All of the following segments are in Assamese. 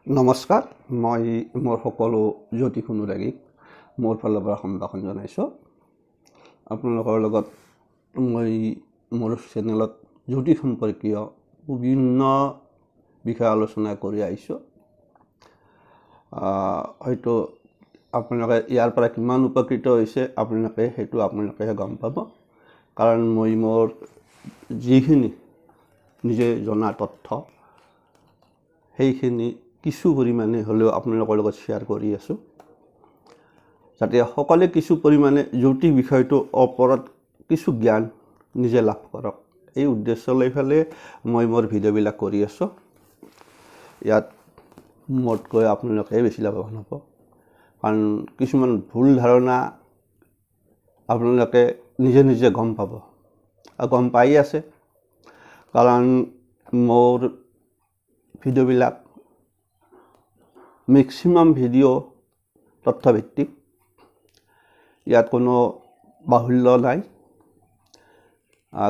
নমস্কাৰ মই মোৰ সকলো জ্যোতিষ অনুৰাগীক মোৰ ফালৰ পৰা সম্ভাষণ জনাইছোঁ। আপোনালোকৰ লগত মই মোৰ চেনেলত জ্যোতিষ সম্পৰ্কীয় বিভিন্ন বিষয় আলোচনা কৰি আহিছোঁ। হয়তো আপোনালোকে ইয়াৰ পৰা কিমান উপকৃত হৈছে আপোনালোকেহে গম পাব, কাৰণ মই মোৰ যিখিনি নিজে জনা তথ্য সেইখিনি কিছু পৰিমাণে হ'লেও আপোনালোকৰ লগত শ্বেয়াৰ কৰি আছোঁ, যাতে সকলোৱে কিছু পৰিমাণে জ্যোতিষ বিষয়টোৰ ওপৰত কিছু জ্ঞান নিজে লাভ কৰক। এই উদ্দেশ্য লৈ পেলাই মই মোৰ ভিডিঅ'বিলাক কৰি আছোঁ। ইয়াত মোতকৈ আপোনালোকে বেছি লাভৱান হ'ব, কাৰণ কিছুমান ভুল ধাৰণা আপোনালোকে নিজে নিজে গম পাব আৰু গম পাই আছে, কাৰণ মোৰ ভিডিঅ'বিলাক মেক্সিমাম ভিডিঅ' তথ্যভিত্তিক, ইয়াত কোনো বাহুল্য নাই।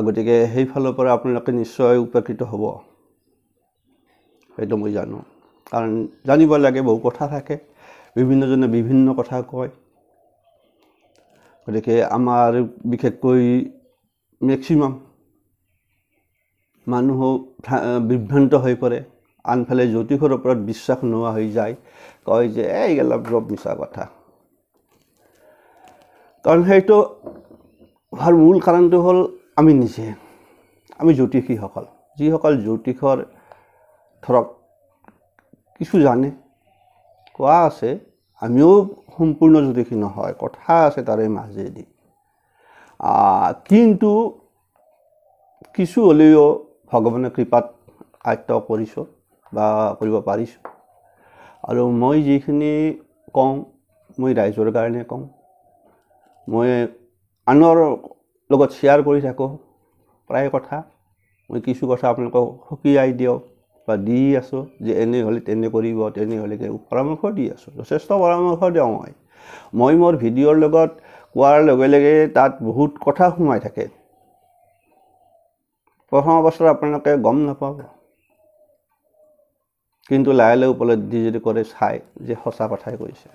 গতিকে সেইফালৰ পৰা আপোনালোকে নিশ্চয় উপকৃত হ'ব, সেইটো মই জানো। কাৰণ জানিব লাগে, বহু কথা থাকে, বিভিন্নজনে বিভিন্ন কথা কয়। গতিকে আমাৰ বিশেষকৈ মেক্সিমাম মানুহ বিভ্ৰান্ত হৈ পৰে, আনফালে জ্যোতিষৰ ওপৰত বিশ্বাস নোহোৱা হৈ যায়, কয় যে এইগেলা চব মিছা কথা। কাৰণ সেইটো হোৱাৰ মূল কাৰণটো হ'ল আমি জ্যোতিষীসকল, যিসকল জ্যোতিষৰ ধৰক কিছু জানে, কোৱা আছে, আমিও সম্পূৰ্ণ জ্যোতিষী নহয়, কথা আছে তাৰে মাজেদি, কিন্তু কিছু হ'লেও ভগৱানৰ কৃপাত আয়ত্ত কৰিছোঁ বা কৰিব পাৰিছোঁ। আৰু মই যিখিনি কওঁ, মই ৰাইজৰ কাৰণে কওঁ, মই আনৰ লগত শ্বেয়াৰ কৰি থাকোঁ প্ৰায় কথা। মই কিছু কথা আপোনালোকক সকীয়াই দিওঁ বা দি আছোঁ, যে এনে হ'লে তেনে কৰিব, তেনে হ'লে পৰামৰ্শ দি আছোঁ, যথেষ্ট পৰামৰ্শ দিওঁ। মই মোৰ ভিডিঅ'ৰ লগত কোৱাৰ লগে লগে তাত বহুত কথা সোমাই থাকে। প্ৰথম অৱস্থাত আপোনালোকে গম নাপাব, কিন্তু লাহে লাহে উপলব্ধি যদি কৰে, চাই যে সঁচা কথাই কৈছে।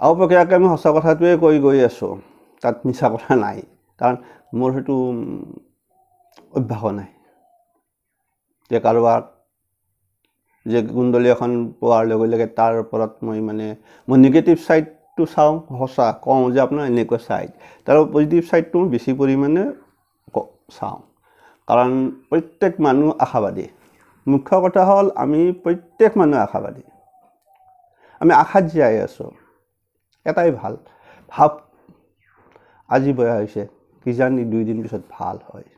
অপক্ৰিয়াকৈ আমি সঁচা কথাটোৱে কৈ গৈ আছোঁ, তাত মিছা কথা নাই, কাৰণ মোৰ সেইটো অভ্যাস নাই যে কাৰোবাক যে কুণ্ডলী এখন পোৱাৰ লগে লগে তাৰ ওপৰত মই নিগেটিভ ছাইডটো চাওঁ, সঁচা কওঁ যে আপোনাৰ এনেকুৱা ছাইড, তাৰ পজিটিভ ছাইডটো বেছি পৰিমাণে চাওঁ। কাৰণ প্ৰত্যেক মানুহ আশাবাদী। মুখ্য কথা হ'ল আমি প্ৰত্যেক মানুহ আশাবাদী, আমি আশাত জীয়াই আছোঁ। এটাই ভাল ভাৱ, আজি বেয়া হৈছে, কিজানি 2 দিন পিছত ভাল হয়,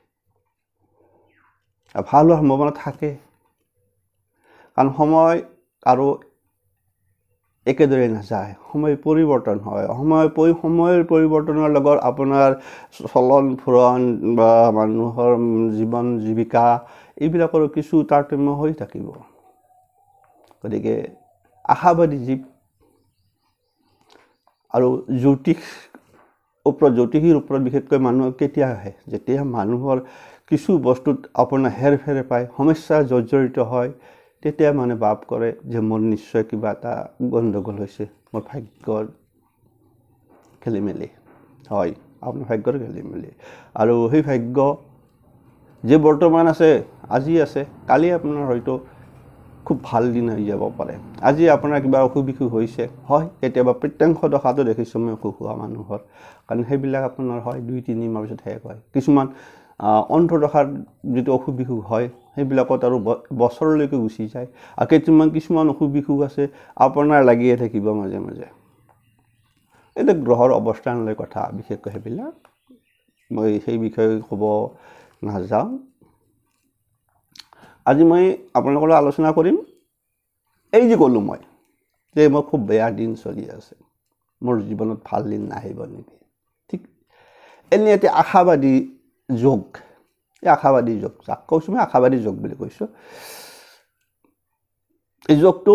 ভাল হোৱাৰ সম্ভাৱনা থাকে। কাৰণ সময় আৰু একেদৰে নাযায়, সময় পৰিৱৰ্তন হয়। সময়ৰ পৰিৱৰ্তনৰ লগত আপোনাৰ চলন ফুৰণ বা মানুহৰ জীৱন জীৱিকা এইবিলাকৰ কিছু তাৰতম্য হৈ থাকিব। গতিকে আশাবাদী জীৱ আৰু জ্যোতিষীৰ ওপৰত বিশেষকৈ মানুহ কেতিয়া আহে, যেতিয়া মানুহৰ কিছু বস্তুত আপোনাৰ হেৰফেৰ পায়, সমস্যা জৰ্জৰিত হয়, তেতিয়া ভাৱ কৰে যে মোৰ নিশ্চয় কিবা এটা গণ্ডগোল হৈছে, মোৰ ভাগ্যৰ খেলিমেলি হয়, আপোনাৰ ভাগ্যৰ খেলিমেলি। আৰু সেই ভাগ্য যে বৰ্তমান আছে, আজি আছে, কালি আপোনাৰ হয়তো খুব ভাল দিন হৈ যাব পাৰে। আজি আপোনাৰ কিবা অসুখ বিসুখ হৈছে, হয়, কেতিয়াবা প্ৰত্যংশ দশাটো দেখিছোঁ মই অসুখ হোৱা মানুহৰ, কাৰণ সেইবিলাক আপোনাৰ হয় 2-3 মাহৰ পিছত শেষ হয়। কিছুমান অন্তৰ্দশাৰ যিটো অসুখ বিসুখ হয়, সেইবিলাকত আৰু বছৰলৈকে গুচি যায়। আৰু কিছুমান অসুখ বিসুখ আছে আপোনাৰ লাগিয়ে থাকিব মাজে মাজে। এইটো গ্ৰহৰ অৱস্থান লৈ কথা, বিশেষকৈ সেইবিলাক মই সেই বিষয়ে ক'ব নাযাওঁ। আজি মই আপোনালোকৰ লগত আলোচনা কৰিম, এই যে ক'লোঁ মই যে মোৰ খুব বেয়া দিন চলি আছে, মোৰ জীৱনত ভাল দিন নাহিব নেকি। ঠিক এনে এটি আশাবাদী যোগ, এই আশাবাদী যোগ যাক কৈছোঁ মই আশাবাদী যোগ বুলি কৈছোঁ। এই যোগটো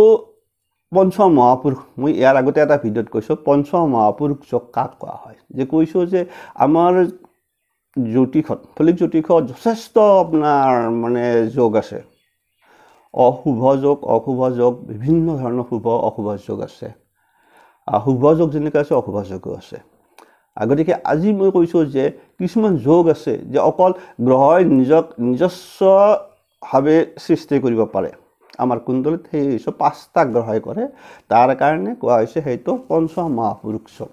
পঞ্চ মহাপুৰুষ, মই ইয়াৰ আগতে এটা ভিডিঅ'ত কৈছোঁ পঞ্চ মহাপুৰুষ যোগ কাক কোৱা হয়। যে কৈছোঁ যে আমাৰ জ্যোতিষত, ফলিক জ্যোতিষত যথেষ্ট আপোনাৰ যোগ আছে। অশুভ যোগ বিভিন্ন ধৰণৰ শুভ অশুভ যোগ আছে। শুভ যোগ যেনেকৈ আছে অশুভ যোগো আছে। গতিকে আজি মই কৈছোঁ যে কিছুমান যোগ আছে যে অকল গ্ৰহই নিজস্বভাৱে সৃষ্টি কৰিব পাৰে। আমাৰ কুণ্ডলীত সেই 5টা গ্ৰহই কৰে, তাৰ কাৰণে কোৱা হৈছে সেইটো পঞ্চ মহাপুৰুষ যোগ।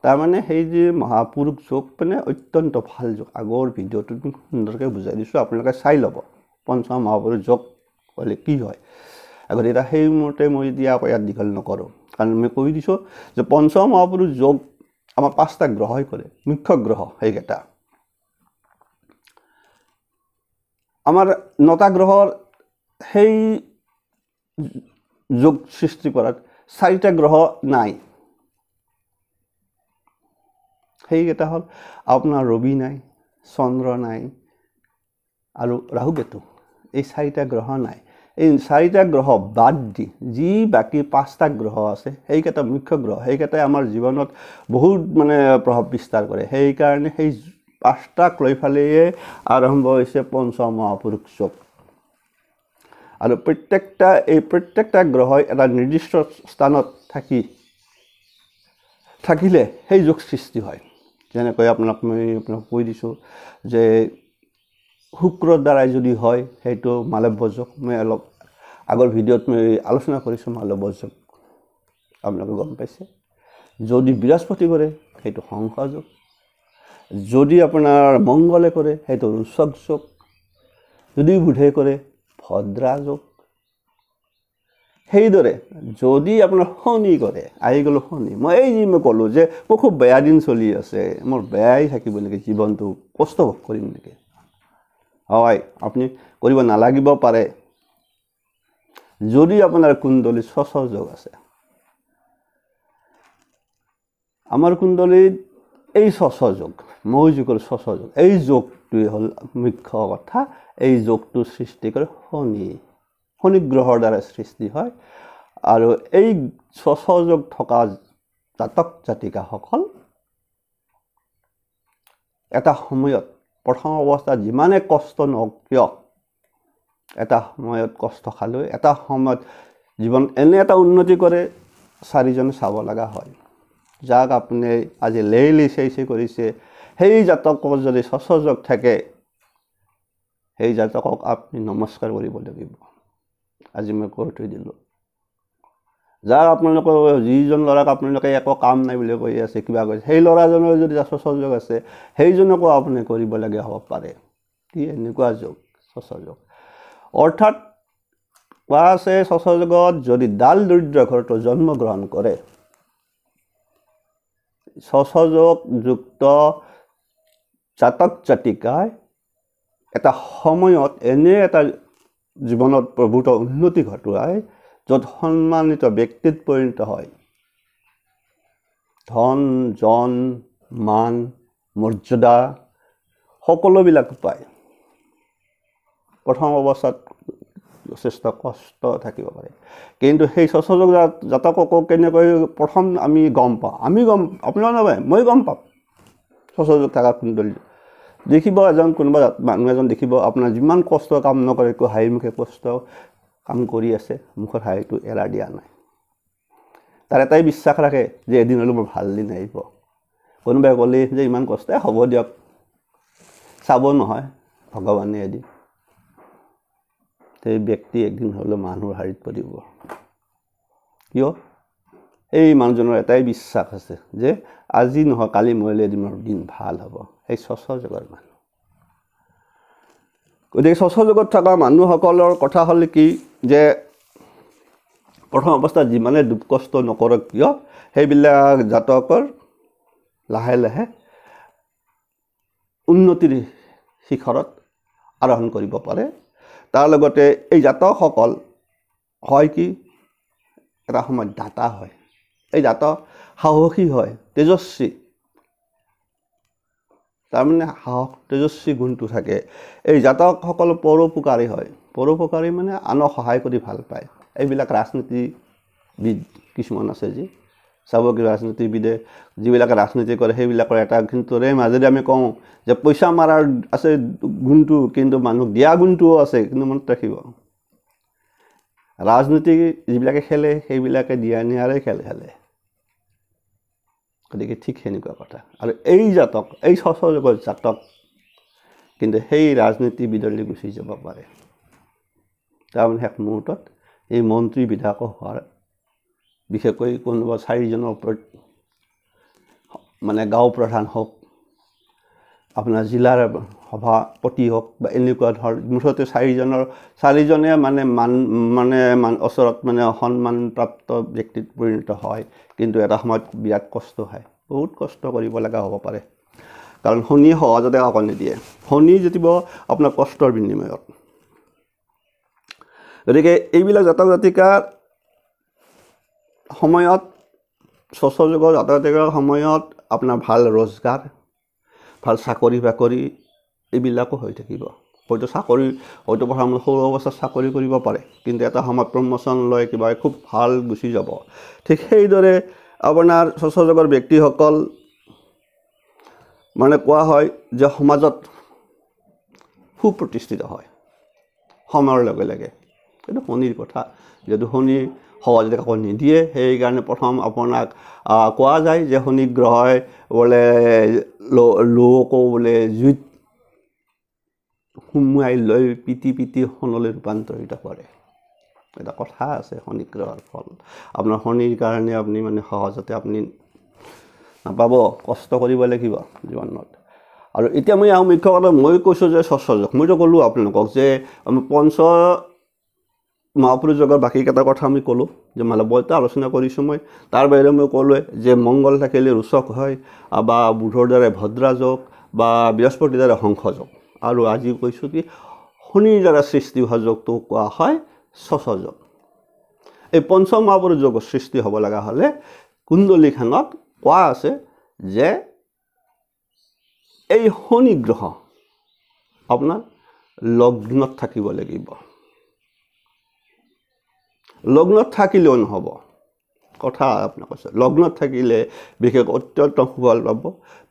তাৰমানে সেই যে মহাপুৰুষ যোগ মানে অত্যন্ত ভাল যোগ। আগৰ ভিডিঅ'টোত সুন্দৰকৈ বুজাই দিছোঁ, আপোনালোকে চাই ল'ব পঞ্চ মহাপুৰুষ যোগ হ'লে কি হয়। আগতে এতিয়া সেই মতে মই এতিয়া ইয়াত দীঘল নকৰোঁ, কাৰণ মই কৈ দিছোঁ যে পঞ্চ মহাপুৰুষ যোগ আমাৰ 5টা গ্ৰহই কৰে, মুখ্য গ্ৰহ সেইকেইটা। আমাৰ 9টা গ্ৰহৰ সেই যোগ সৃষ্টি কৰাত 4টা গ্ৰহ নাই। সেইকেইটা হ'ল আপোনাৰ ৰবি নাই, চন্দ্ৰ নাই আৰু ৰাহু কেতু। এই 4টা গ্ৰহ নাই। এই 4টা গ্ৰহ বাদ দি যি বাকী 5টা গ্ৰহ আছে সেইকেইটা মুখ্য গ্ৰহ, সেইকেইটাই আমাৰ জীৱনত বহুত মানে প্ৰভাৱ বিস্তাৰ কৰে। সেইকাৰণে সেই 5টাক লৈ ফালেয়ে আৰম্ভ হৈছে পঞ্চ মহাপুৰুষ যোগ। আৰু প্ৰত্যেকটা গ্ৰহই এটা নিৰ্দিষ্ট স্থানত থাকিলে সেই যোগ সৃষ্টি হয়। যেনেকৈ মই আপোনাক কৈ দিছোঁ যে শুক্ৰৰ দ্বাৰাই যদি হয় সেইটো মালব্য যোগ। মই অলপ আগৰ ভিডিঅ'ত মই আলোচনা কৰিছোঁ মালব্য যোগ, আপোনালোকে গম পাইছে। যদি বৃহস্পতি কৰে সেইটো হংস যোগ, যদি আপোনাৰ মংগলে কৰে সেইটো ৰোচক যোগ, যদি বুধে কৰে ভদ্ৰা যোগ। সেইদৰে যদি আপোনাৰ শনি কৰে, আহি গ'লো শনি। মই ক'লোঁ যে মোৰ খুব বেয়া দিন চলি আছে, মোৰ বেয়াই থাকিব নেকি, জীৱনটো কষ্ট ভোগ কৰিম নেকি? হয়, আপুনি কৰিব নালাগিব পাৰে যদি আপোনাৰ কুণ্ডলীত স্বচ যোগ আছে। আমাৰ কুণ্ডলীত এই স্বচ যোগ, মই যি ক'লোঁ স্বচ যোগ, এই যোগটোৱে হ'ল মুখ্য কথা। এই যোগটো সৃষ্টি কৰে শনি গ্ৰহৰ দ্বাৰা সৃষ্টি হয়। আৰু এই স্বচ যোগ থকা জাতক জাতিকাসকল এটা সময়ত প্ৰথম অৱস্থাত যিমানে কষ্ট নহওক কিয়, এটা সময়ত কষ্ট খালেও এটা সময়ত জীৱনত এনে এটা উন্নতি কৰে 4জনে চাব লগা হয়। যাক আপুনি আজি লেইলি চেইচে কৰিছে, সেই জাতকৰ যদি স্বচ যোগ থাকে সেই জাতকক আপুনি নমস্কাৰ কৰিব লাগিব। আজি মই কৈ থৈ দিলোঁ। যাক আপোনালোকৰ যিজন ল'ৰাক আপোনালোকে একো কাম নাই বুলি কৈ আছে, কিবা কৈছে, সেই ল'ৰাজনৰ যদি স্বচ যোগ আছে সেইজনকো আপুনি কৰিবলগীয়া হ'ব পাৰে। কি এনেকুৱা যোগ স্বচ যোগ। অৰ্থাৎ কোৱা আছে স্বচ যোগত যদি দাল দৰিদ্ৰ ঘৰতো জন্মগ্ৰহণ কৰে, স্বচ যোগযুক্ত জাতক জাতিকাই এটা সময়ত এনে এটা জীৱনত প্ৰভূত উন্নতি ঘটোৱাই য'ত সন্মানিত ব্যক্তিত পৰিণত হয়। ধন জন মান মৰ্যাদা সকলোবিলাক পায়। প্ৰথম অৱস্থাত যথেষ্ট কষ্ট থাকিব পাৰে, কিন্তু সেই স্বচ যোগ জাতককো কেনেকৈ প্ৰথম আমি গম পাওঁ, আপোনালোকে নহয় মই গম পাম। স্বচ যোগ থকা কুণ্ডলী দেখিব, কোনোবা মানুহ এজন দেখিব আপোনাৰ যিমান কষ্ট কাম নকৰে, একো হাঁহি মুখে কষ্ট কাম কৰি আছে, মুখৰ হাঁহিটো এৰা দিয়া নাই। তাৰ এটাই বিশ্বাস ৰাখে যে এদিন হ'লেও মোৰ ভাল দিন আহিব। কোনোবাই ক'লে যে ইমান কষ্ট হ'ব দিয়ক, চাব নহয় ভগৱানে এদিন, সেই ব্যক্তি একদিন হ'লেও মানুহৰ হাৰিত পৰিব। কিয়? এই মানুহজনৰ এটাই বিশ্বাস আছে যে আজি নহয় কালি মৰিলে এদিন মোৰ দিন ভাল হ'ব। সেই স্বচ যোগৰ মানুহ। গতিকে স্বচ যোগত থকা মানুহসকলৰ কথা হ'ল কি যে প্ৰথম অৱস্থাত যিমানে দুখ কষ্ট নকৰক কিয় সেইবিলাক জাতকৰ লাহে লাহে উন্নতিৰ শিখৰত আৰোহণ কৰিব পাৰে। তাৰ লগতে এই জাতকসকল হয় কি এটা সময়ত দাতা হয়। এই জাতক সাহসী হয়, তেজস্বী, তাৰমানে সাহস তেজস্বী গুণটো থাকে। এই জাতকসকল পৰোপকাৰী হয়। পৰোপকাৰী মানে আনক সহায় কৰি ভাল পায়। এইবিলাক ৰাজনীতিবিদ কিছুমান আছে যি চাব কি ৰাজনীতিবিদে যিবিলাকে ৰাজনীতি কৰে সেইবিলাকৰ এটা কিন্তুৰে মাজেদি আমি কওঁ যে পইচা মাৰাৰ আছে গুণটো কিন্তু মানুহক দিয়া গুণটোও আছে কিন্তু মনত ৰাখিব ৰাজনীতি যিবিলাকে খেলে সেইবিলাকে দিয়া নিয়াৰে খেল খেলে গতিকে ঠিক সেনেকুৱা কথা আৰু এই জাতক এই সচযুগৰ জাতক কিন্তু সেই ৰাজনীতিবিদলৈ গুচি যাব পাৰে তাৰমানে শেষ মুহূৰ্তত এই মন্ত্ৰী বিধায়ক হোৱাৰ বিশেষকৈ কোনোবা 4জনৰ ওপৰত মানে গাঁও প্ৰধান হওক আপোনাৰ জিলাৰ সভাপতি হওক বা এনেকুৱা ধৰ মুঠতে 4জনে মানে ওচৰত মানে সন্মানপ্ৰাপ্ত ব্যক্তিত পৰিণত হয় কিন্তু এটা সময়ত বিৰাট কষ্ট হয় বহুত কষ্ট কৰিব লগা হ'ব পাৰে কাৰণ শনি সহজতে কাকো নিদিয়ে শনি যেতিয়া আপোনাৰ কষ্টৰ বিনিময়ত গতিকে এইবিলাক জাতক জাতিকাৰ সময়ত সচযুগৰ জাতক জাতিকাৰ সময়ত আপোনাৰ ভাল ৰোজগাৰ ভাল চাকৰি বাকৰি এইবিলাকো হৈ থাকিব হয়তো চাকৰি হয়তো প্ৰথম সৰু অৱস্থাত চাকৰি কৰিব পাৰে কিন্তু এটা সময়ত প্ৰমোশ্যন লৈ কিবা খুব ভাল গুচি যাব ঠিক সেইদৰে আপোনাৰ সচযুগৰ ব্যক্তিসকল মানে কোৱা হয় যে সমাজত সুপ্ৰতিষ্ঠিত হয় সময়ৰ লগে লগে এইটো শনিৰ কথা যেহেতু শনি সহজতে কাকো নিদিয়ে সেইকাৰণে প্ৰথম আপোনাক কোৱা যায় যে শনি গ্ৰহই বোলে লোকো বোলে জুইত সুমুৱাই লৈ পিটি পিটি সোণলৈ ৰূপান্তৰিত কৰে এটা কথা আছে শনি গ্ৰহৰ ফল আপোনাৰ শনিৰ কাৰণে আপুনি মানে সহজতে আপুনি নাপাব কষ্ট কৰিব লাগিব জীৱনত আৰু এতিয়া মই মুখ্য কথা মই কৈছোঁ যে সচযুগ মইতো ক'লোঁ আপোনালোকক যে পঞ্চ মহাপুৰুষ যোগৰ বাকীকেইটা কথা আমি ক'লোঁ যে মালৱ্যতা আলোচনা কৰিছোঁ মই তাৰ বাহিৰে মই ক'লোৱে যে মংগল থাকিলে ৰোচক হয় বা বুধৰ দ্বাৰা ভদ্ৰাযোগ বা বৃহস্পতিৰ দ্বাৰা হংসযোগ আৰু আজি কৈছোঁ কি শনিৰ দ্বাৰা সৃষ্টি হোৱা যোগটো কোৱা হয় সচযোগ এই পঞ্চ মহাপুৰুষ যোগৰ সৃষ্টি হ'ব লগা হ'লে কুণ্ডলীখনত কোৱা আছে যে এই শনি গ্ৰহ আপোনাৰ লগ্নত থাকিব লাগিব লগ্নত থাকিলেও নহ'ব কথা আপোনাক কৈছোঁ লগ্নত থাকিলে বিশেষকৈ অত্যন্ত সুফল পাব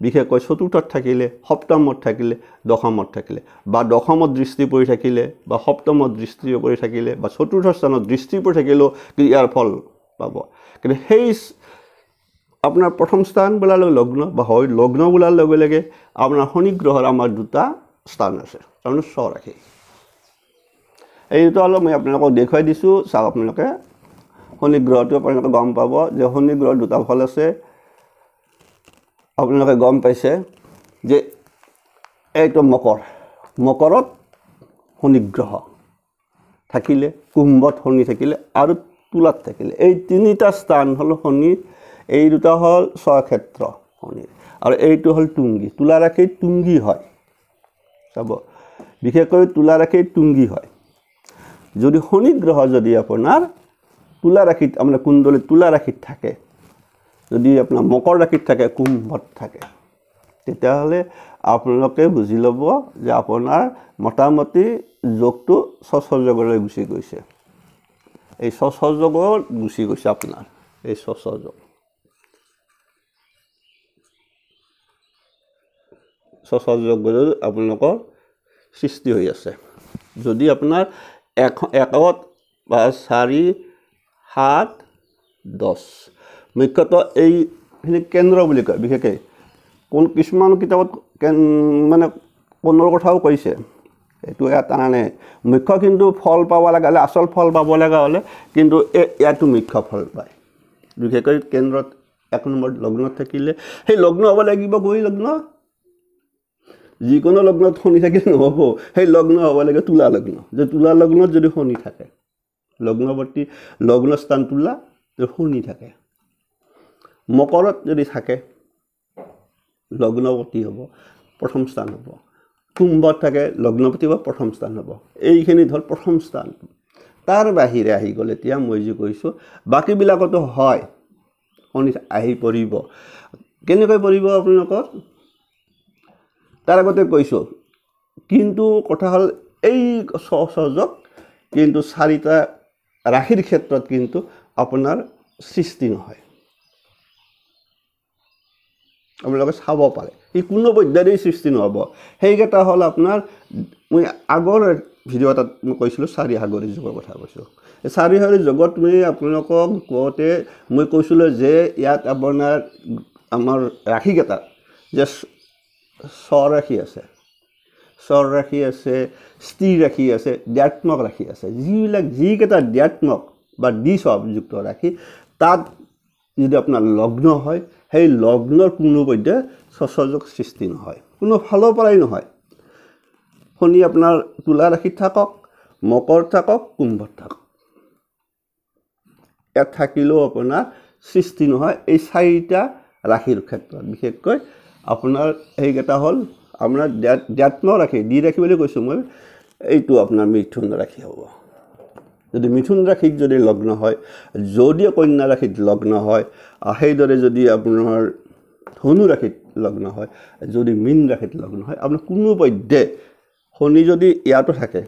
বিশেষকৈ চতুৰ্থত থাকিলে সপ্তমত থাকিলে দশমত থাকিলে বা দশমত দৃষ্টি পৰি থাকিলে বা সপ্তমত দৃষ্টি পৰি থাকিলে বা চতুৰ্থ স্থানত দৃষ্টি পৰি থাকিলেও ইয়াৰ ফল পাব কিন্তু সেই আপোনাৰ প্ৰথম স্থান বোলাৰ লগ্ন বা হয় লগ্ন বোলাৰ লগে লগে আপোনাৰ শনি গ্ৰহৰ আমাৰ দুটা স্থান আছে তাৰমানে স্বৰাশি এইটো অলপ মই আপোনালোকক দেখুৱাই দিছোঁ চাওক আপোনালোকে শনি গ্ৰহটো আপোনালোকে গম পাব যে শনি গ্ৰহৰ দুটা ফল আছে আপোনালোকে গম পাইছে যে এইটো মকৰত শনি গ্ৰহ থাকিলে কুম্ভত শনি থাকিলে আৰু তুলাত থাকিলে এই তিনিটা স্থান হ'ল শনিৰ এই দুটা হ'ল স্বক্ষেত্ৰ শনিৰ আৰু এইটো হ'ল তুংগী তুলা ৰাশিত তুংগী হয় চাব বিশেষকৈ তুলা ৰাশিত তুংগী হয় যদি শনি গ্ৰহ যদি আপোনাৰ তুলা ৰাশিত আপোনাৰ কুণ্ডলী তুলা ৰাশিত থাকে যদি আপোনাৰ মকৰ ৰাশিত থাকে কুম্ভত থাকে তেতিয়াহ'লে আপোনালোকে বুজি ল'ব যে আপোনাৰ মোটামুটি যোগটো সচযুগলৈ গুচি গৈছে এই সচযুগত গুচি গৈছে আপোনাৰ এই সচযুগ সচযুগলৈ আপোনালোকৰ সৃষ্টি হৈ আছে যদি আপোনাৰ একত বা 4 7 10 মুখ্যতঃ এইখিনি কেন্দ্ৰ বুলি কয় বিশেষকৈ কিছুমান কিতাপত মানে কোনৰ কথাও কৈছে এইটো এটা মানে মুখ্য কিন্তু ফল পাব লগা হ'লে আচল ফল পাব লগা হ'লে কিন্তু ইয়াতো মুখ্য ফল পায় বিশেষকৈ কেন্দ্ৰত 1 নম্বৰ লগ্নত থাকিলে সেই লগ্ন হ'ব লাগিব গৈ লগ্ন যিকোনো লগ্নত শনি থাকিলে নহ'ব সেই লগ্ন হ'ব লাগে তুলা লগ্ন যে তুলা লগ্নত যদি শনি থাকে লগ্নৱৰ্তী লগ্ন স্থান তুলা শনি থাকে মকৰত যদি থাকে লগ্নৱৰ্তী হ'ব প্ৰথম স্থান হ'ব কুম্ভত থাকে লগ্নৱৰ্তী হ'ব প্ৰথম স্থান হ'ব এইখিনি ধৰ প্ৰথম স্থান তাৰ বাহিৰে আহি গ'ল এতিয়া মই যে কৈছোঁ বাকীবিলাকতো হয় শনি আহি পৰিব কেনেকৈ পৰিব আপোনালোকৰ তাৰ আগতে কৈছোঁ কিন্তু কথা হ'ল এই সচযুগ কিন্তু 4টা ৰাশিৰ ক্ষেত্ৰত কিন্তু আপোনাৰ সৃষ্টি নহয় আপোনালোকে চাব পাৰে ই কোনো পৰ্যায়েই সৃষ্টি নহ'ব সেইকেইটা হ'ল আপোনাৰ মই আগৰ ভিডিঅ' এটাত মই কৈছিলোঁ চাৰিসাগৰী যুগৰ কথা কৈছোঁ এই চাৰিসাগৰী যুগত মই আপোনালোকক কওঁতে মই কৈছিলোঁ যে ইয়াত আপোনাৰ আমাৰ ৰাশিকেইটা যে স্বৰ ৰাশি আছে স্বৰ ৰাশি আছে স্থিৰ ৰাশি আছে দ্ব্যাত্মক ৰাশি আছে যিকেইটা দ্ব্যাত্মক বা দ্বিস্বভাৱযুক্ত ৰাশি তাত যদি আপোনাৰ লগ্ন হয় সেই লগ্নৰ কোনো পৰ্যায়ে স্বস্বযোগ সৃষ্টি নহয় কোনো ফালৰ পৰাই নহয় শনি আপোনাৰ তুলা ৰাশিত থাকক মকৰ থাকক কুম্ভত থাকক ইয়াত থাকিলেও আপোনাৰ সৃষ্টি নহয় এই চাৰিটা ৰাশিৰ ক্ষেত্ৰত বিশেষকৈ আপোনাৰ সেইকেইটা হ'ল আপোনাৰ দ্ব্যাত্মক ৰাশি দ্বি ৰাশি বুলি কৈছোঁ মই এইটো আপোনাৰ মিথুন ৰাশি হ'ব যদি মিথুন ৰাশিত যদি লগ্ন হয় যদি কন্যা ৰাশিত লগ্ন হয় সেইদৰে যদি আপোনাৰ ধনু ৰাশিত লগ্ন হয় যদি মীন ৰাশিত লগ্ন হয় আপোনাৰ কোনো পৰ্যায়ে শনি যদি ইয়াতো থাকে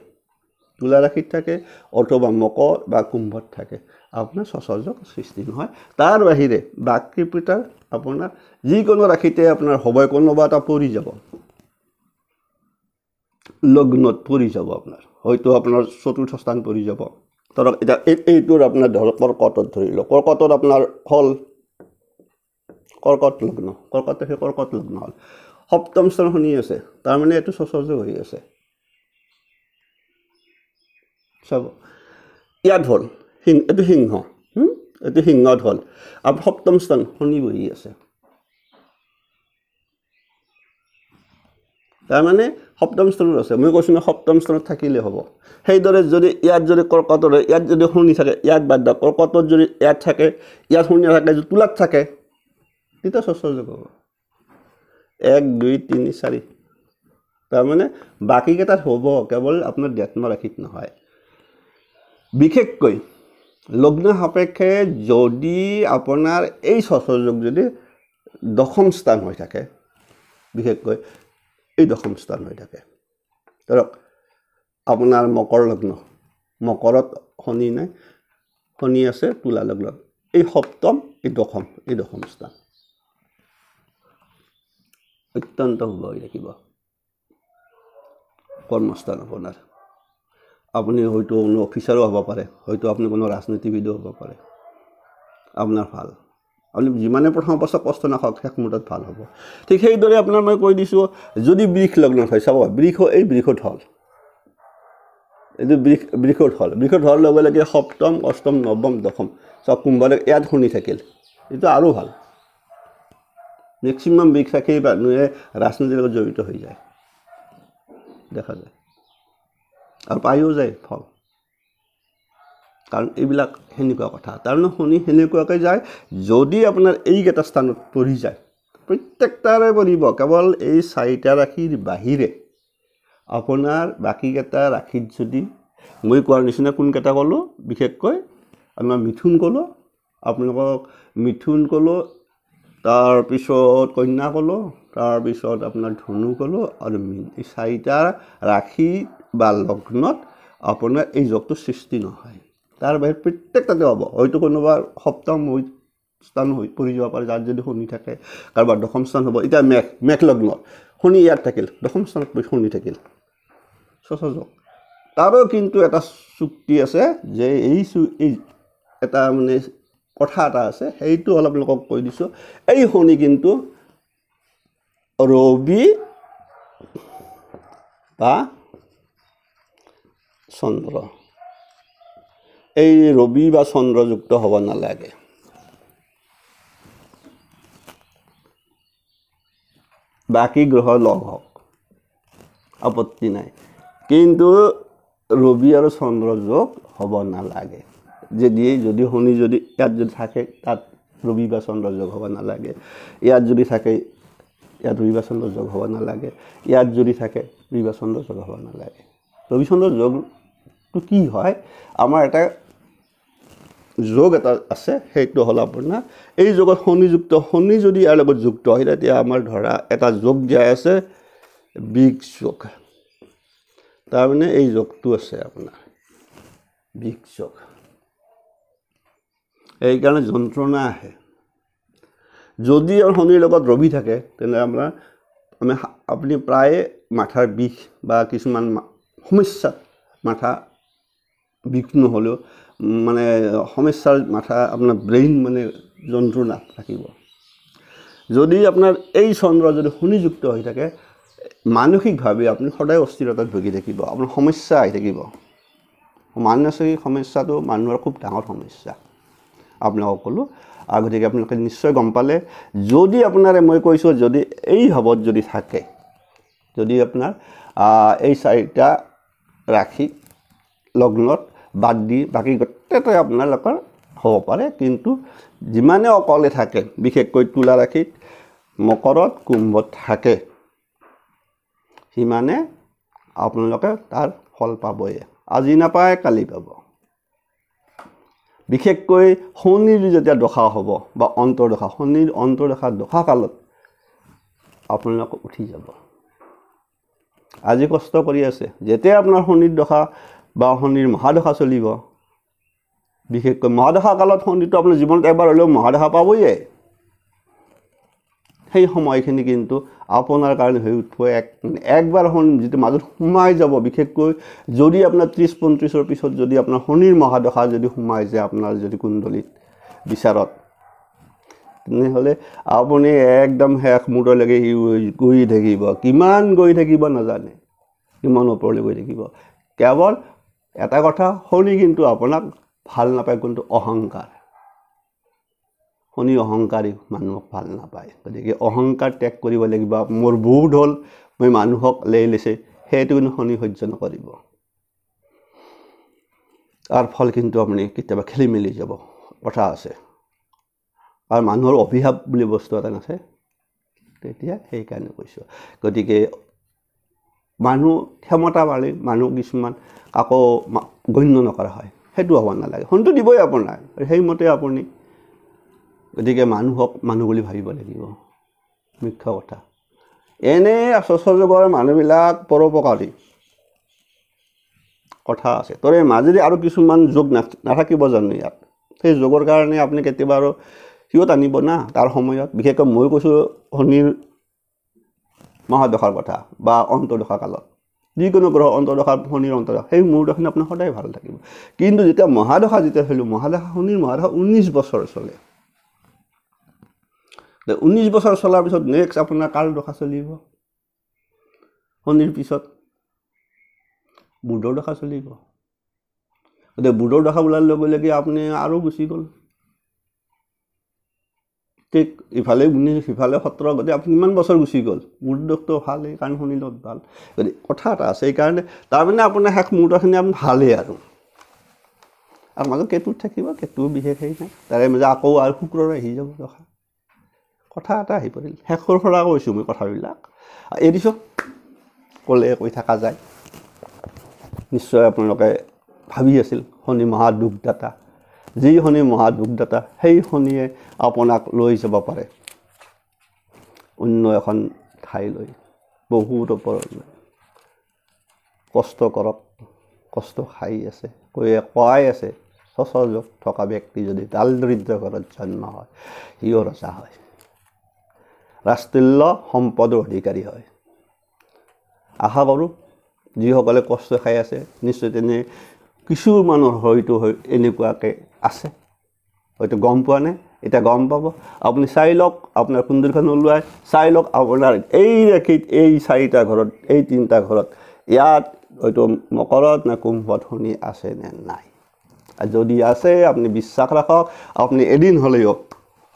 তুলা ৰাশিত থাকে অথবা মকৰ বা কুম্ভত থাকে আপোনাৰ স্বস্বযোগ সৃষ্টি নহয় তাৰ বাহিৰে বাকীকেইটাৰ আপোনাৰ যিকোনো ৰাশিতে আপোনাৰ হ'বই কোনোবা এটা পৰি যাব লগ্নত পৰি যাব আপোনাৰ হয়তো আপোনাৰ চতুৰ্থ স্থান পৰি যাব ধৰক এতিয়া এইটোৰ আপোনাৰ ধৰক কৰ্কটত ধৰি লওক কৰ্কটত আপোনাৰ হ'ল কৰ্কট লগ্ন কৰ্কট লগ্ন হ'ল সপ্তম স্থান শনি আছে তাৰমানে এইটো স্বস্বযোগ হৈ আছে চাব ইয়াত হ'ল এইটো সিংহ এইটো সিংহত হ'ল আৰু সপ্তম স্থান শনি বহি আছে তাৰমানে সপ্তম স্থানত আছে মই কৈছোঁ ন সপ্তম স্থানত থাকিলে হ'ব সেইদৰে যদি ইয়াত যদি কৰ্কটৰ ইয়াত যদি শনি থাকে ইয়াত বাদ দিয়ক কৰ্কটত যদি ইয়াত থাকে ইয়াত শনি থাকে যদি তুলাত থাকে তেতিয়া স্বস্বযোগ হ'ব 1 2 3 4 তাৰমানে বাকীকেইটাত হ'ব কেৱল আপোনাৰ দ্ব্যাত্ম ৰাশিত নহয় বিশেষকৈ লগ্ন সাপেক্ষে যদি আপোনাৰ এই স্বস্বযোগ যদি দশম স্থান হৈ থাকে বিশেষকৈ এই দশম স্থান হৈ থাকে ধৰক আপোনাৰ মকৰ লগ্ন মকৰত শনি নাই শনি আছে তুলা লগ্ন এই সপ্তম এই দশম স্থান অত্যন্ত শুভ হৈ থাকিব কৰ্মস্থান আপোনাৰ আপুনি হয়তো কোনো অফিচাৰো হ'ব পাৰে হয়তো আপুনি কোনো ৰাজনীতিবিদো হ'ব পাৰে আপোনাৰ ভাল আপুনি যিমানে প্ৰথম অৱস্থাত কষ্ট নাখাওক শেষ মুহূৰ্তত ভাল হ'ব ঠিক সেইদৰে আপোনাৰ মই কৈ দিছোঁ যদি বৃষ লগ্ন হয় চাব এই বৃষত হ'ল এইটো বৃষত হোৱাৰ লগে লগে সপ্তম অষ্টম নৱম দশম চব কুম্ভত ইয়াত শনি থাকিল এইটো আৰু ভাল মেক্সিমাম বৃষ ৰাশি মানুহে ৰাজনীতিৰ লগত জড়িত হৈ যায় দেখা যায় আৰু পায়ো যায় ফল কাৰণ এইবিলাক সেনেকুৱা কথা তাৰমানে শনি সেনেকুৱাকৈ যায় যদি আপোনাৰ এইকেইটা স্থানত পৰি যায় প্ৰত্যেকটাৰে পৰিব কেৱল এই চাৰিটা ৰাশিৰ বাহিৰে আপোনাৰ বাকীকেইটা ৰাশিত যদি মই কোৱাৰ নিচিনা কোনকেইটা ক'লোঁ বিশেষকৈ আপোনাৰ মিথুন ক'লোঁ আপোনালোকক মিথুন ক'লোঁ তাৰপিছত কন্যা ক'লোঁ তাৰপিছত আপোনাৰ ধনু ক'লোঁ আৰু মীন এই চাৰিটা ৰাশি বা লগ্নত আপোনাৰ এই যোগটো সৃষ্টি নহয় তাৰ বাহিৰে প্ৰত্যেকটাতে হ'ব হয়তো কোনোবা সপ্তম স্থান হৈ পৰি যাব পাৰে যাৰ যদি শনি থাকে কাৰোবাৰ দশম স্থান হ'ব এতিয়া মেঘ লগ্নত শনি ইয়াত থাকিল দশম স্থানত শনি থাকিল স্বস্বযোগ তাৰো কিন্তু এটা চুক্তি আছে যে এই এটা মানে কথা এটা আছে সেইটো অলপ আপোনালোকক কৈ দিছোঁ এই শনি কিন্তু ৰবি বা চন্দ্ৰ এই ৰবি বা চন্দ্ৰযুক্ত হ'ব নালাগে বাকী গ্ৰহ লগ হওক আপত্তি নাই কিন্তু ৰবি আৰু চন্দ্ৰ যোগ হ'ব নালাগে যদি শনি যদি ইয়াত যদি থাকে তাত ৰবি বা চন্দ্ৰ যোগ হ'ব নালাগে ইয়াত যদি থাকে ইয়াত ৰবি বা চন্দ্ৰ যোগ হ'ব নালাগে ইয়াত যদি থাকে ৰবি বা চন্দ্ৰ যোগ হ'ব নালাগে ৰবি চন্দ্ৰ যোগটো কি হয় আমাৰ এটা যোগ এটা আছে সেইটো হ'ল আপোনাৰ এই যোগত শনি যদি ইয়াৰ লগত যুক্ত হয় তেতিয়া আমাৰ ধৰা এটা যোগ দিয়া আছে বিগ যোগ তাৰমানে এই যোগটো আছে আপোনাৰ বিগ যোগ এইকাৰণে যন্ত্ৰণা আহে যদি শনিৰ লগত ৰবি থাকে তেনে আপুনি প্ৰায়ে মাথাৰ বিষ বা কিছুমান সমস্যাত মাথা বিষ নহ'লেও মানে সমস্যাৰ মাথা আপোনাৰ ব্ৰেইন মানে যন্ত্ৰণা থাকিব। যদি আপোনাৰ এই চন্দ্ৰ যদি শনিযুক্ত হৈ থাকে মানসিকভাৱে আপুনি সদায় অস্থিৰতাত ভুগি থাকিব, আপোনাৰ সমস্যা আহি থাকিব। মানসিক সমস্যাটো মানুহৰ খুব ডাঙৰ সমস্যা আপোনালোকক ক'লোঁ। গতিকে আপোনালোকে নিশ্চয় গম পালে। যদি আপোনাৰে মই কৈছোঁ যদি এই ভাৱত যদি থাকে, যদি আপোনাৰ এই 4টা ৰাশি লগ্নত বাদ দি বাকী গোটেইটোৱে আপোনালোকৰ হ'ব পাৰে, কিন্তু যিমানে অকলে থাকে বিশেষকৈ তুলা ৰাশিত মকৰত কুম্ভত থাকে সিমানে আপোনালোকে তাৰ ফল পাবই। আজি নাপায় কালি পাব। বিশেষকৈ শনিৰ যেতিয়া দশা হ'ব বা অন্তৰ্দশা, শনিৰ অন্তৰ্দশা দশা কালত আপোনালোক উঠি যাব। আজি কষ্ট কৰি আছে, যেতিয়া আপোনাৰ শনিৰ দশা বা শনিৰ মহাদশা চলিব, বিশেষকৈ মহাদশা কালত শনিটো আপোনাৰ জীৱনত এবাৰ হ'লেও মহাদশা পাবয়ে। সেই সময়খিনি কিন্তু আপোনাৰ কাৰণে হৈ উঠিব একবাৰ যিটো মাজত সোমাই যাব। বিশেষকৈ যদি আপোনাৰ 30-35ৰ পিছত যদি আপোনাৰ শনিৰ মহাদশা যদি সোমাই যায় আপোনাৰ যদি কুণ্ডলীত বিচাৰত, তেনেহ'লে আপুনি একদম শেষ মূৰলৈকে গৈ থাকিব। কিমান গৈ থাকিব নাজানে, কিমান ওপৰলৈ গৈ থাকিব। কেৱল এটা কথা, শনি কিন্তু আপোনাক ভাল নাপায়, কিন্তু অহংকাৰ। শনি অহংকাৰী মানুহক ভাল নাপায়। গতিকে অহংকাৰ ত্যাগ কৰিব লাগিব। মোৰ বহুত হ'ল, মই মানুহক লেই লৈছে, সেইটো কিন্তু শনি সহ্য নকৰিব। তাৰ ফল কিন্তু আপুনি কেতিয়াবা খেলি মেলি যাব কথা আছে। আৰু মানুহৰ অভিশাপ বুলি বস্তু এটা নাছে, তেতিয়া সেইকাৰণে কৈছোঁ। গতিকে মানুহ ক্ষমতাবালী মানুহ কিছুমান কাকো গণ্য নকৰা হয়, সেইটো হ'ব নালাগে। শনিটো দিবই আপোনাৰ, সেইমতে আপুনি গতিকে মানুহক মানুহ বুলি ভাবিব লাগিব। মুখ্য কথা এনেই যুগৰ মানুহবিলাক পৰোপকাৰী কথা আছে। তোৰ মাজেদি আৰু কিছুমান যোগ নাথাকিব জানো ইয়াত? সেই যোগৰ কাৰণে আপুনি কেতিয়াবা আৰু সিহঁত আনিব না তাৰ সময়ত। বিশেষকৈ মই কৈছোঁ শনিৰ মহাদশাৰ কথা বা অন্তৰ্দশা কালত, যিকোনো গ্ৰহ অন্তৰ্দশা, শনিৰ অন্তৰ্দশা, সেই মুহূৰ্তখিনি আপোনাৰ সদায় ভাল থাকিব। কিন্তু যেতিয়া মহাদশা শনিৰ মহাদশা 19 বছৰ চলে। 19 বছৰ চলাৰ পিছত নেক্সট আপোনাৰ কাল দশা চলিব। শনিৰ পিছত বুধৰ দশা চলিব। গতিকে বুধৰ দশা ওলাৰ লগে লগে আপুনি আৰু গুচি গ'ল। ঠিক ইফালে 19 সিফালে 17, গতিকে আপুনি ইমান বছৰ গুচি গ'ল। বুধটো ভালেই, কাৰণ শনিৰ লগত ভাল। গতিকে কথা এটা আছে, সেইকাৰণে তাৰমানে আপোনাৰ শেষ মুহূৰ্তখিনি আপুনি ভালেই আৰু মাজত কেতুত থাকিব, কেতুৰ বিশেষ হেৰি নাই। তাৰে মাজে আকৌ আৰু শুক্ৰৰ আহি যাব দশা। কথা এটা আহি পৰিল। শেষৰ পৰা কৈছোঁ মই কথাবিলাক, এৰিছোঁ ক'লে কৈ থকা যায়। নিশ্চয় আপোনালোকে ভাবি আছিল শনি মহাদুখদাতা। যি শনি মহাদুখদাতা, সেই শনিয়ে আপোনাক লৈ যাব পাৰে অন্য এখন ঠাইলৈ, বহুত ওপৰলৈ। কষ্ট কৰক, কষ্ট খাই আছে, কোৱাই আছে স্বচযোগ থকা ব্যক্তি যদি দাল দৰিদ্ৰ ঘৰত জন্ম হয়, সিও ৰজা হয়, ৰাজতুল্য সম্পদৰ অধিকাৰী হয়। আশা কৰোঁ যিসকলে কষ্ট খাই আছে নিশ্চয় তেনে কিছু মানুহৰ হয়তো এনেকুৱাকৈ আছে, হয়তো গম পোৱা নাই, এতিয়া গম পাব। আপুনি চাই লওক, আপোনাৰ কুণ্ডলীখন ওলোৱাই চাই লওক আপোনাৰ এই ৰাশিত এই 4টা ঘৰত, এই 3টা ঘৰত, ইয়াত হয়তো মকৰত নে কুম্ভত শনি আছে নে নাই। যদি আছে আপুনি বিশ্বাস ৰাখক, আপুনি এদিন হ'লেও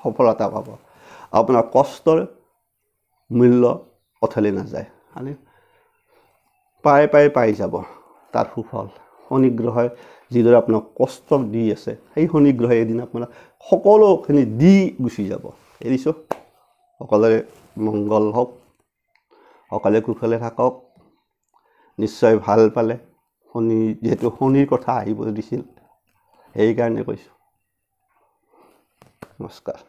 সফলতা পাব। আপোনাৰ কষ্টৰ মূল্য অথলে নাযায়, মানে পাই যাব তাৰ সুফল। শনি গ্ৰহই যিদৰে আপোনাক কষ্ট দি আছে, সেই শনি গ্ৰহে এদিন আপোনাক সকলোখিনি দি গুচি যাব। এৰিছোঁ, সকলোৰে মংগল হওক, সকলোৱে কুশলে থাকক। নিশ্চয় ভাল পালে। শনি যিহেতু শনিৰ কথা আহিব দিছিল, সেইকাৰণে কৈছোঁ। নমস্কাৰ।